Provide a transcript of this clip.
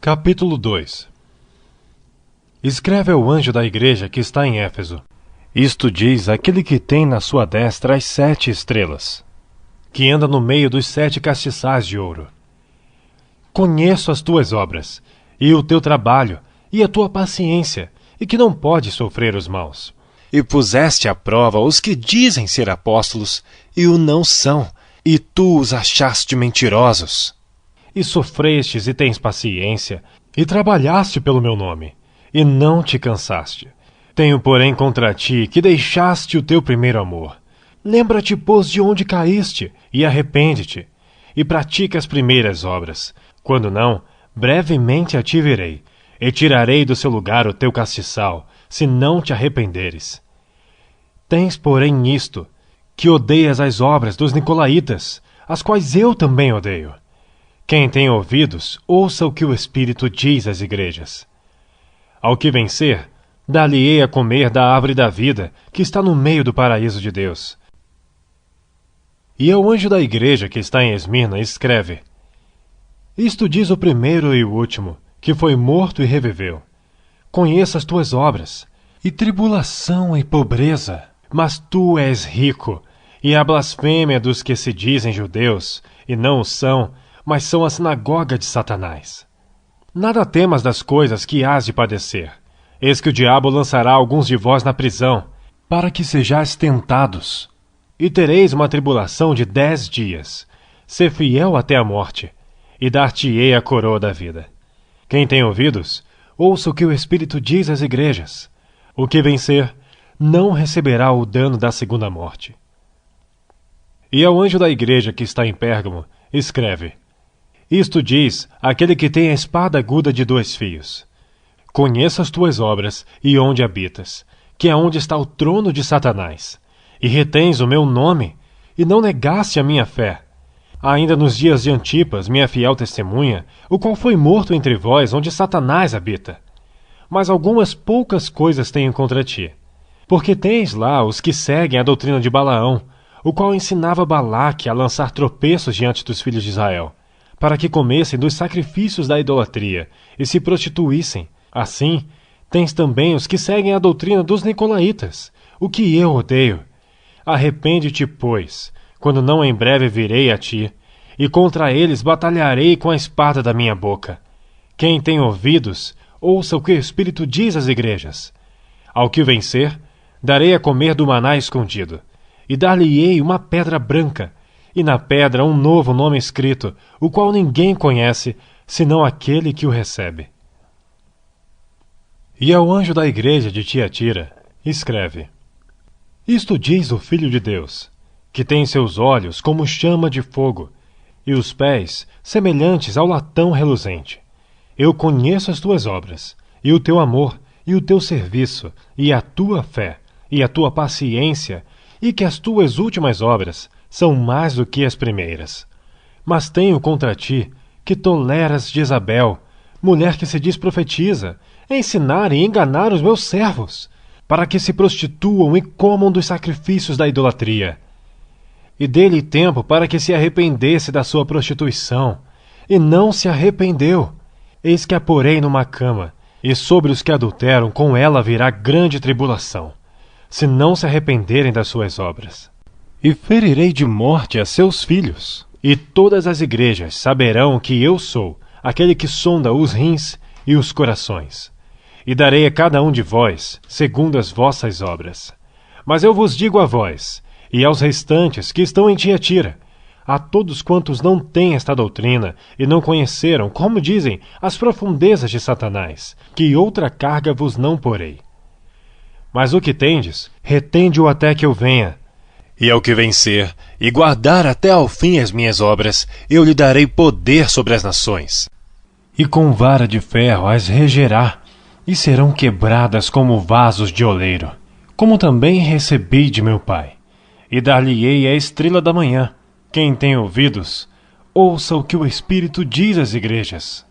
Capítulo 2. Escreve ao anjo da igreja que está em Éfeso. Isto diz aquele que tem na sua destra as 7 estrelas, que anda no meio dos 7 castiçais de ouro. Conheço as tuas obras, e o teu trabalho, e a tua paciência, e que não podes sofrer os maus. E puseste à prova os que dizem ser apóstolos, e o não são, e tu os achaste mentirosos. E sofrestes e tens paciência, e trabalhaste pelo meu nome, e não te cansaste. Tenho, porém, contra ti que deixaste o teu primeiro amor. Lembra-te, pois, de onde caíste, e arrepende-te, e pratica as primeiras obras. Quando não, brevemente a ti virei, e tirarei do seu lugar o teu castiçal, se não te arrependeres. Tens, porém, isto, que odeias as obras dos nicolaítas, as quais eu também odeio. Quem tem ouvidos, ouça o que o Espírito diz às igrejas. Ao que vencer, dar-lhe-ei a comer da árvore da vida, que está no meio do paraíso de Deus. E ao anjo da igreja que está em Esmirna, escreve: Isto diz o primeiro e o último, que foi morto e reviveu. Conheço as tuas obras, e tribulação e pobreza, mas tu és rico, e a blasfêmia dos que se dizem judeus, e não o são, mas são a sinagoga de Satanás. Nada temas das coisas que hás de padecer. Eis que o diabo lançará alguns de vós na prisão, para que sejais tentados. E tereis uma tribulação de 10 dias. Sê fiel até a morte, e dar-te-ei a coroa da vida. Quem tem ouvidos, ouça o que o Espírito diz às igrejas. O que vencer, não receberá o dano da segunda morte. E ao anjo da igreja que está em Pérgamo, escreve: Isto diz aquele que tem a espada aguda de 2 fios. Conheço as tuas obras e onde habitas, que é onde está o trono de Satanás, e retens o meu nome, e não negaste a minha fé. Ainda nos dias de Antipas, minha fiel testemunha, o qual foi morto entre vós, onde Satanás habita. Mas algumas poucas coisas tenho contra ti, porque tens lá os que seguem a doutrina de Balaão, o qual ensinava Balaque a lançar tropeços diante dos filhos de Israel, para que comessem dos sacrifícios da idolatria e se prostituíssem. Assim, tens também os que seguem a doutrina dos nicolaítas, o que eu odeio. Arrepende-te, pois, quando não em breve virei a ti, e contra eles batalharei com a espada da minha boca. Quem tem ouvidos, ouça o que o Espírito diz às igrejas. Ao que vencer, darei a comer do maná escondido, e dar-lhe-ei uma pedra branca, e na pedra um novo nome escrito, o qual ninguém conhece, senão aquele que o recebe. E ao anjo da igreja de Tiatira, escreve: Isto diz o Filho de Deus, que tem seus olhos como chama de fogo, e os pés semelhantes ao latão reluzente. Eu conheço as tuas obras, e o teu amor, e o teu serviço, e a tua fé, e a tua paciência, e que as tuas últimas obras são mais do que as primeiras. Mas tenho contra ti que toleras Jezabel, mulher que se diz profetiza, ensinar e enganar os meus servos, para que se prostituam e comam dos sacrifícios da idolatria. E dê-lhe tempo para que se arrependesse da sua prostituição, e não se arrependeu. Eis que a porei numa cama, e sobre os que adulteram com ela virá grande tribulação, se não se arrependerem das suas obras. E ferirei de morte a seus filhos, e todas as igrejas saberão que eu sou aquele que sonda os rins e os corações. E darei a cada um de vós segundo as vossas obras. Mas eu vos digo a vós, e aos restantes que estão em Tiatira, a todos quantos não têm esta doutrina e não conheceram, como dizem, as profundezas de Satanás, que outra carga vos não porei. Mas o que tendes, retende-o até que eu venha. E ao que vencer, e guardar até ao fim as minhas obras, eu lhe darei poder sobre as nações. E com vara de ferro as regerá, e serão quebradas como vasos de oleiro, como também recebi de meu Pai. E dar-lhe-ei a estrela da manhã. Quem tem ouvidos, ouça o que o Espírito diz às igrejas.